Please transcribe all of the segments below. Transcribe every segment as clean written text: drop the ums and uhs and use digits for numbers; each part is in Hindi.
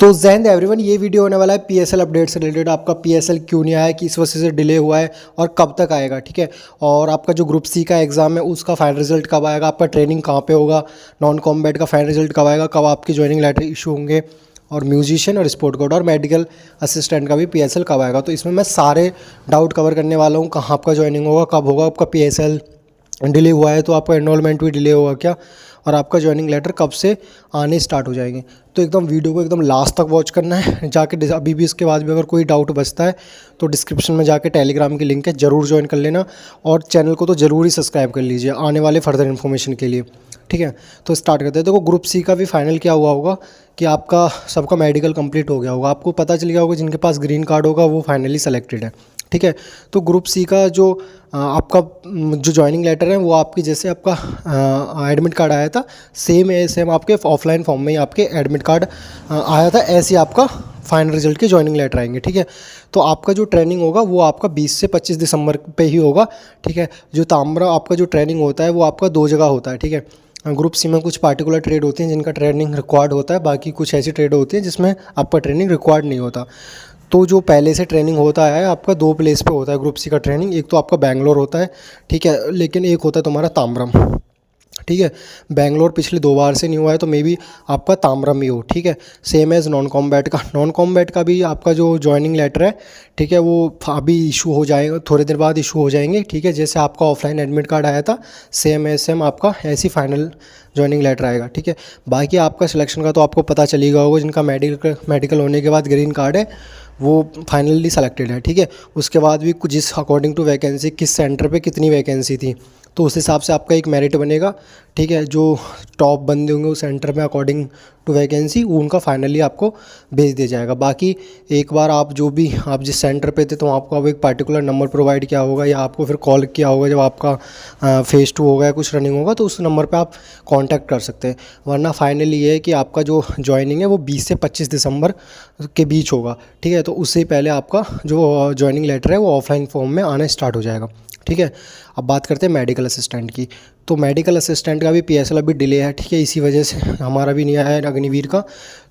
तो जैन एवरीवन, ये वीडियो होने वाला है पीएसएल अपडेट से रिलेटेड। आपका पीएसएल क्यों नहीं आया, किस वजह से डिले हुआ है और कब तक आएगा, ठीक है। और आपका जो ग्रुप सी का एग्ज़ाम है उसका फाइनल रिजल्ट कब आएगा, आपका ट्रेनिंग कहाँ पे होगा, नॉन कॉम्बैट का फाइनल रिजल्ट कब आएगा, कब आपकी ज्वाइनिंग लेटर इशू होंगे, और म्यूजिशियन और स्पोर्ट कोड और मेडिकल असिस्टेंट का भी पीएसएल कब आएगा। तो इसमें मैं सारे डाउट कवर करने वाला हूँ। कहाँ आपका ज्वाइनिंग होगा, कब होगा, आपका पीएसएल डिले हुआ है तो आपका एनरोलमेंट भी डिले होगा क्या, और आपका ज्वाइनिंग लेटर कब से आने स्टार्ट हो जाएंगे। तो एकदम वीडियो को एकदम लास्ट तक वॉच करना है जाके। अभी भी इसके बाद भी अगर कोई डाउट बचता है तो डिस्क्रिप्शन में जाके टेलीग्राम की लिंक है, ज़रूर ज्वाइन कर लेना। और चैनल को तो ज़रूर ही सब्सक्राइब कर लीजिए आने वाले फर्दर इन्फॉर्मेशन के लिए, ठीक है। तो स्टार्ट करते हैं। देखो, ग्रुप सी का भी फाइनल क्या हुआ होगा कि आपका सबका मेडिकल कंप्लीट हो गया होगा। आपको पता चल गया होगा जिनके पास ग्रीन कार्ड होगा वो फाइनली सेलेक्टेड है, ठीक है। तो ग्रुप सी का जो आपका जो ज्वाइनिंग लेटर है वो आपकी जैसे आपका एडमिट कार्ड आया था सेम आपके ऑफलाइन फॉर्म में ही आपके एडमिट कार्ड आया था, ऐसे आपका फाइनल रिजल्ट के ज्वाइनिंग लेटर आएंगे, ठीक है। तो आपका जो ट्रेनिंग होगा वो आपका 20 से 25 दिसंबर पे ही होगा, ठीक है। जो ताम्रा आपका जो ट्रेनिंग होता है वो आपका 2 जगह होता है, ठीक है। ग्रुप सी में कुछ पार्टिकुलर ट्रेड होती हैं जिनका ट्रेनिंग रिक्वायर्ड होता है, बाकी कुछ ऐसी ट्रेड होती है जिसमें आपका ट्रेनिंग रिक्वायर्ड नहीं होता। तो जो पहले से ट्रेनिंग होता है आपका 2 प्लेस पे होता है ग्रुप सी का ट्रेनिंग। एक तो आपका बैंगलोर होता है, ठीक है, लेकिन एक होता है तुम्हारा ताम्रम, ठीक है। बैंगलोर पिछले 2 बार से नहीं हुआ है तो मे बी आपका ताम्रम ही हो, ठीक है। सेम एज़ नॉन कॉम्बैट का भी आपका जो ज्वाइनिंग लेटर है, ठीक है, वो अभी इशू हो जाएगा, थोड़ी देर बाद इशू हो जाएंगे, ठीक है। जैसे आपका ऑफलाइन एडमिट कार्ड आया था सेम आपका ऐसी फाइनल ज्वाइनिंग लेटर आएगा, ठीक है। बाकी आपका सिलेक्शन का तो आपको पता चल ही गया होगा, जिनका मेडिकल होने के बाद ग्रीन कार्ड है वो फाइनली सेलेक्टेड है, ठीक है। उसके बाद भी कुछ जिस अकॉर्डिंग टू वैकेंसी किस सेंटर पे कितनी वैकेंसी थी तो उस हिसाब से आपका एक मेरिट बनेगा, ठीक है। जो टॉप बंदे होंगे उस सेंटर में अकॉर्डिंग टू वैकेंसी उनका फाइनली आपको भेज दिया जाएगा। बाकी एक बार आप जिस सेंटर पे थे तो आपको अब एक पर्टिकुलर नंबर प्रोवाइड किया होगा या आपको फिर कॉल किया होगा जब आपका फेज़ 2 होगा या कुछ रनिंग होगा तो उस नंबर पे आप कांटेक्ट कर सकते हैं। वरना फाइनली ये है कि आपका जो ज्वाइनिंग है वो 20 से 25 दिसंबर के बीच होगा, ठीक है। तो उससे पहले आपका जो ज्वाइनिंग लेटर है वो ऑफलाइन फॉर्म में आना स्टार्ट हो जाएगा, ठीक है। अब बात करते हैं मेडिकल असिस्टेंट की। तो मेडिकल असिस्टेंट का भी पीएसएल अभी डिले है, ठीक है। इसी वजह से हमारा भी नहीं आया है अग्निवीर का।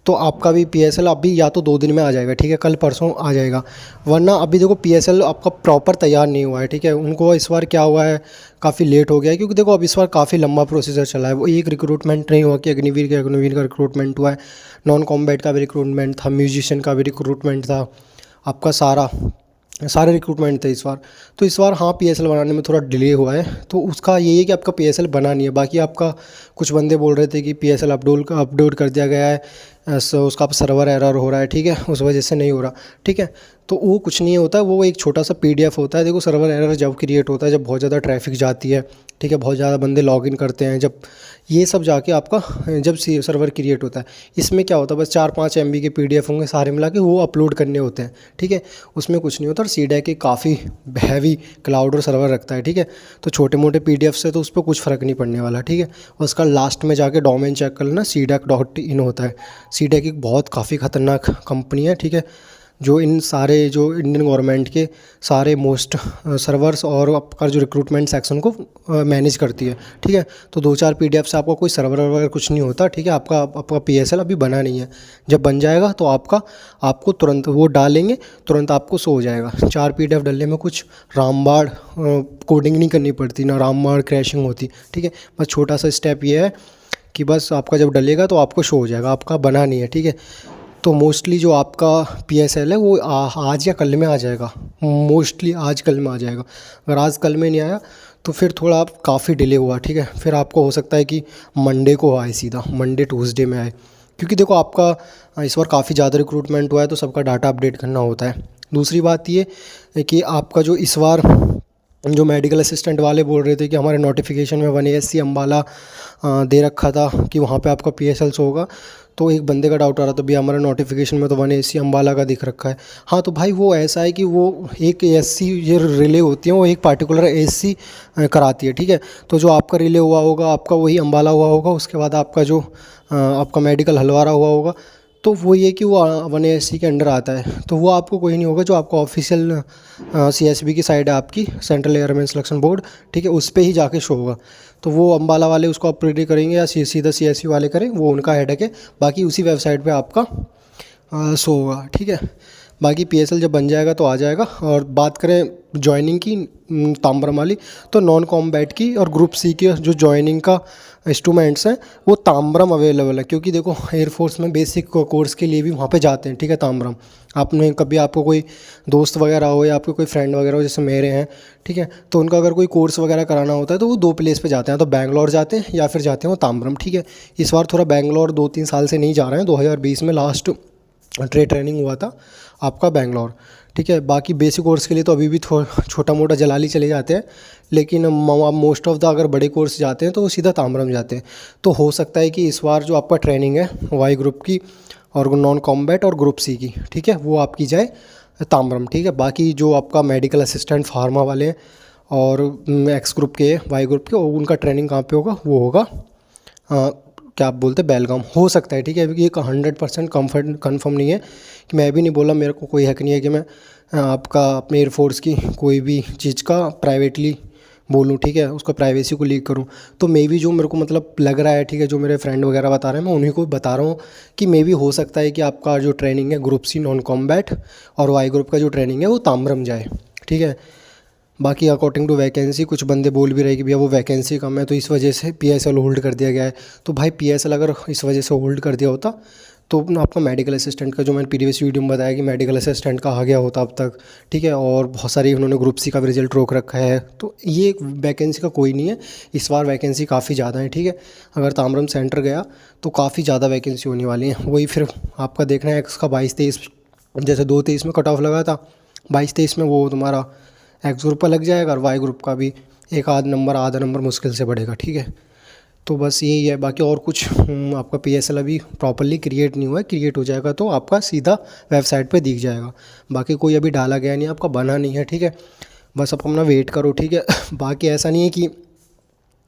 तो आपका भी पीएसएल अभी या तो 2 दिन में आ जाएगा, ठीक है, कल परसों आ जाएगा। वरना अभी देखो पीएसएल आपका प्रॉपर तैयार नहीं हुआ है, ठीक है। उनको इस बार क्या हुआ है, काफ़ी लेट हो गया है क्योंकि देखो अब इस बार काफ़ी लंबा प्रोसीजर चला है। वो एक रिक्रूटमेंट नहीं हुआ कि अग्निवीर का रिक्रूटमेंट हुआ है, नॉन कॉम्बैट का भी रिक्रूटमेंट था, म्यूजिशियन का भी रिक्रूटमेंट था, आपका सारे रिक्रूटमेंट थे इस बार। तो इस बार हाँ पीएसएल बनाने में थोड़ा डिले हुआ है। तो उसका यही है कि आपका पीएसएल बना नहीं है। बाकी आपका कुछ बंदे बोल रहे थे कि पीएसएल अपलोड कर दिया गया है, उसका सर्वर एरर हो रहा है, ठीक है, उस वजह से नहीं हो रहा, ठीक है। तो वो कुछ नहीं होता, वो एक छोटा सा पीडीएफ होता है। देखो, सर्वर एरर जब क्रिएट होता है जब बहुत ज़्यादा ट्रैफिक जाती है, ठीक है, बहुत ज़्यादा बंदे लॉगिन करते हैं, जब ये सब जाके आपका जब सर्वर क्रिएट होता है। इसमें क्या होता है, बस 4-5 MB के पीडीएफ होंगे सारे मिला के वो अपलोड करने होते हैं, ठीक है। उसमें कुछ नहीं होता। और सीडैक एक काफ़ी हैवी क्लाउड और सर्वर रखता है, ठीक है। तो छोटे मोटे पीडीएफ से तो उस पर कुछ फ़र्क नहीं पड़ने वाला, ठीक है। और उसका लास्ट में जाके डोमेन चेक कर लेना, CDAC.in होता है। सीडैक एक बहुत काफ़ी ख़तरनाक कंपनी है, ठीक है, जो इन सारे जो इंडियन गवर्नमेंट के सारे मोस्ट सर्वर्स और आपका जो रिक्रूटमेंट सेक्शन को मैनेज करती है, ठीक है। तो 2-4 PDF से आपका कोई सर्वर वगैरह कुछ नहीं होता, ठीक है। आपका पीएसएल अभी बना नहीं है। जब बन जाएगा तो आपको तुरंत वो डालेंगे, तुरंत आपको शो हो जाएगा। 4 PDF डलने में कुछ रामबाण कोडिंग नहीं करनी पड़ती, ना रामबाण क्रैशिंग होती, ठीक है। बस छोटा सा स्टेप ये है कि बस आपका जब डलेगा तो आपको शो हो जाएगा, आपका बना नहीं है, ठीक है। तो मोस्टली जो आपका पीएसएल है वो आज या कल में आ जाएगा, मोस्टली आज कल में आ जाएगा। अगर आज कल में नहीं आया तो फिर थोड़ा काफ़ी डिले हुआ, ठीक है। फिर आपको हो सकता है कि मंडे को आए, सीधा मंडे ट्यूसडे में आए, क्योंकि देखो आपका इस बार काफ़ी ज़्यादा रिक्रूटमेंट हुआ है तो सबका डाटा अपडेट करना होता है। दूसरी बात ये कि आपका जो इस बार जो मेडिकल असिस्टेंट वाले बोल रहे थे कि हमारे नोटिफिकेशन में 1 ASC अम्बाला दे रखा था कि वहाँ पे आपका पीएसएल शो होगा। तो एक बंदे का डाउट आ रहा था, भैया हमारे नोटिफिकेशन में तो 1 ASC अम्बाला का दिख रखा है। हाँ तो भाई वो ऐसा है कि वो एक ASC ये रिले होती है, वो एक पार्टिकुलर ASC कराती है, ठीक है। तो जो आपका रिले हुआ होगा आपका वही अम्बाला हुआ होगा, उसके बाद आपका जो आपका मेडिकल हलवारा हुआ होगा तो वो ये कि वो 1 ASC के अंडर आता है। तो वो आपको कोई नहीं होगा, जो आपका ऑफिशियल CSB की साइड है आपकी सेंट्रल एयरमैन सिलेक्शन बोर्ड, ठीक है, उस पर ही जाके शो होगा। तो वो अम्बाला वाले उसको अपडेट करेंगे या सीधा CSE वाले करें, वो उनका हेडेक है। बाकी उसी वेबसाइट पे आपका शो होगा, ठीक है। बाकी PSL जब बन जाएगा तो आ जाएगा। और बात करें जॉइनिंग की ताम्रम वाली, तो नॉन कॉम्बैट की और ग्रुप सी के जो जॉइनिंग का इंस्ट्रूमेंट्स हैं वो ताम्रम अवेलेबल है, क्योंकि देखो एयरफोर्स में बेसिक कोर्स के लिए भी वहाँ पे जाते हैं, ठीक है, ताम्रम। आपने कभी आपको कोई दोस्त वगैरह हो या आपके कोई फ्रेंड वगैरह हो, जैसे मेरे हैं, ठीक है, तो उनका अगर कोई कोर्स वगैरह कराना होता है तो वो 2 प्लेस पे जाते हैं, तो बैंगलोर जाते हैं या फिर जाते हैं वो ताम्रम, ठीक है। इस बार थोड़ा बैंगलोर 2-3 साल से नहीं जा रहे हैं, 2020 में लास्ट ट्रेनिंग हुआ था आपका बैंगलोर, ठीक है। बाकी बेसिक कोर्स के लिए तो अभी भी थोड़ा छोटा मोटा जलाली चले जाते हैं, लेकिन मोस्ट ऑफ द अगर बड़े कोर्स जाते हैं तो वो सीधा ताम्रम जाते हैं। तो हो सकता है कि इस बार जो आपका ट्रेनिंग है वाई ग्रुप की और नॉन कॉम्बैट और ग्रुप सी की, ठीक है, वो आपकी जाए ताम्रम, ठीक है। बाकी जो आपका मेडिकल असिस्टेंट फार्मा वाले हैं और एक्स ग्रुप के वाई ग्रुप के, उनका ट्रेनिंग कहाँ पे होगा, वो होगा क्या आप बोलते हैं बेलगाम, हो सकता है, ठीक है। क्योंकि ये 100% कन्फर्म नहीं है, कि मैं भी नहीं बोला, मेरे को कोई हक नहीं है कि मैं आपका अपने एयरफोर्स की कोई भी चीज़ का प्राइवेटली बोलूँ, ठीक है, उसका प्राइवेसी को लीक करूँ। तो मे भी जो मेरे को मतलब लग रहा है, ठीक है, जो मेरे फ्रेंड वगैरह बता रहे हैं, मैं उन्हीं को बता रहा हूँ कि मे भी हो सकता है कि आपका जो ट्रेनिंग है ग्रुप सी नॉन कॉम्बैट और वाई ग्रुप का जो ट्रेनिंग है वो ताम्रम जाए, ठीक है। बाकी अकॉर्डिंग टू वैकेंसी कुछ बंदे बोल भी रहे कि भैया वो वैकेंसी कम है तो इस वजह से PSL होल्ड कर दिया गया है। तो भाई PSL अगर इस वजह से होल्ड कर दिया होता तो आपका मेडिकल असिस्टेंट का, जो मैंने प्रीवियस वीडियो में बताया कि मेडिकल असिस्टेंट का आ गया होता अब तक, ठीक है। और बहुत सारी उन्होंने ग्रुप सी का भी रिजल्ट रोक रखा है, तो ये वैकेंसी का कोई नहीं है। इस बार वैकेंसी काफ़ी ज़्यादा है, ठीक है। अगर ताम्रम सेंटर गया तो काफ़ी ज़्यादा वैकेंसी होने वाली है। वही फिर आपका देखना है एक्स का 22-23, जैसे 2-23 में कट ऑफ लगा था, 22-23 में वो तुम्हारा एक्स ग्रुप का लग जाएगा और वाई ग्रुप का भी एक आधा नंबर मुश्किल से बढ़ेगा, ठीक है। तो बस यही है, बाकी और कुछ आपका PSL अभी प्रॉपरली क्रिएट नहीं हुआ है। क्रिएट हो जाएगा तो आपका सीधा वेबसाइट पे दिख जाएगा। बाकी कोई अभी डाला गया नहीं, आपका बना नहीं है, ठीक है। बस आप अपना वेट करो, ठीक है। बाकी ऐसा नहीं है कि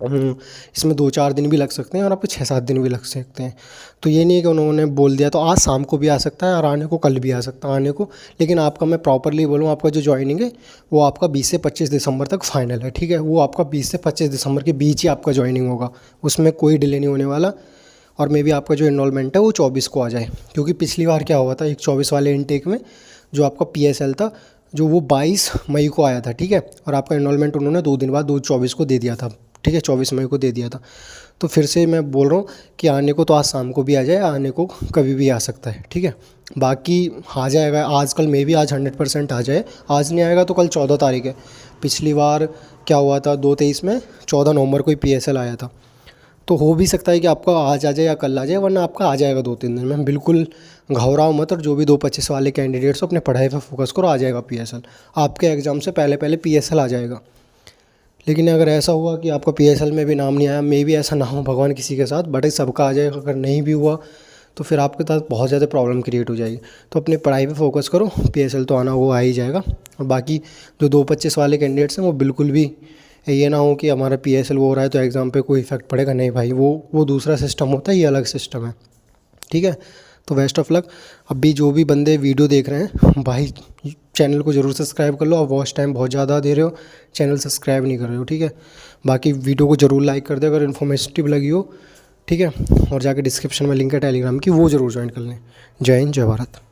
इसमें 2-4 दिन भी लग सकते हैं और आपको 6-7 दिन भी लग सकते हैं। तो ये नहीं है कि उन्होंने बोल दिया तो आज शाम को भी आ सकता है और आने को कल भी आ सकता है आने को। लेकिन आपका मैं प्रॉपरली बोलूँ, आपका जो ज्वाइनिंग है वो आपका 20 से 25 दिसंबर तक फाइनल है, ठीक है। वो आपका 20 से 25 दिसंबर के बीच ही आपका ज्वाइनिंग होगा, उसमें कोई डिले नहीं होने वाला। और मे बी आपका जो इनरोलमेंट है वो 24 को आ जाए, क्योंकि पिछली बार क्या हुआ था, एक 24 वाले इनटेक में जो आपका PSL था जो वो 22 मई को आया था, ठीक है। और आपका इनरोलमेंट उन्होंने 2 दिन बाद 2/24 को दे दिया था, ठीक है, 24 मई को दे दिया था। तो फिर से मैं बोल रहा हूँ कि आने को तो आज शाम को भी आ जाए, आने को कभी भी आ सकता है, ठीक है। बाकी आ जाएगा आज कल, मे भी आज 100% आ जाए। आज नहीं आएगा तो कल 14 तारीख है। पिछली बार क्या हुआ था 2/23 में 14 नवंबर को ही PSL आया था। तो हो भी सकता है कि आपका आज आ जाए या कल आ जाए, वरना आपका आ जाएगा 2-3 दिन में। बिल्कुल घबराओ मत, और जो भी 2/25 वाले कैंडिडेट्स हो अपने पढ़ाई पर फोकस करो, आ जाएगा PSL। आपके एग्ज़ाम से पहले पहले PSL आ जाएगा। लेकिन अगर ऐसा हुआ कि आपका PSL में भी नाम नहीं आया, मे भी ऐसा ना हो भगवान किसी के साथ, बट सबका आ जाएगा। अगर नहीं भी हुआ तो फिर आपके साथ बहुत ज़्यादा प्रॉब्लम क्रिएट हो जाएगी। तो अपने पढ़ाई पे फोकस करो, PSL तो आना वो आ ही जाएगा। और बाकी जो 2/25 वाले कैंडिडेट्स हैं वो बिल्कुल भी ये ना हो कि हमारा PSL वो हो रहा है तो एग्ज़ाम पे कोई इफेक्ट पड़ेगा, नहीं भाई, वो दूसरा सिस्टम होता है, ये अलग सिस्टम है, ठीक है। तो बेस्ट ऑफ लक। अभी जो भी बंदे वीडियो देख रहे हैं भाई, चैनल को ज़रूर सब्सक्राइब कर लो। और वॉच टाइम बहुत ज़्यादा दे रहे हो, चैनल सब्सक्राइब नहीं कर रहे हो, ठीक है। बाकी वीडियो को ज़रूर लाइक कर दे अगर इन्फॉर्मेटिव लगी हो, ठीक है। और जाके डिस्क्रिप्शन में लिंक है टेलीग्राम की, वो ज़रूर ज्वाइन कर लें। जय हिंद, जय भारत।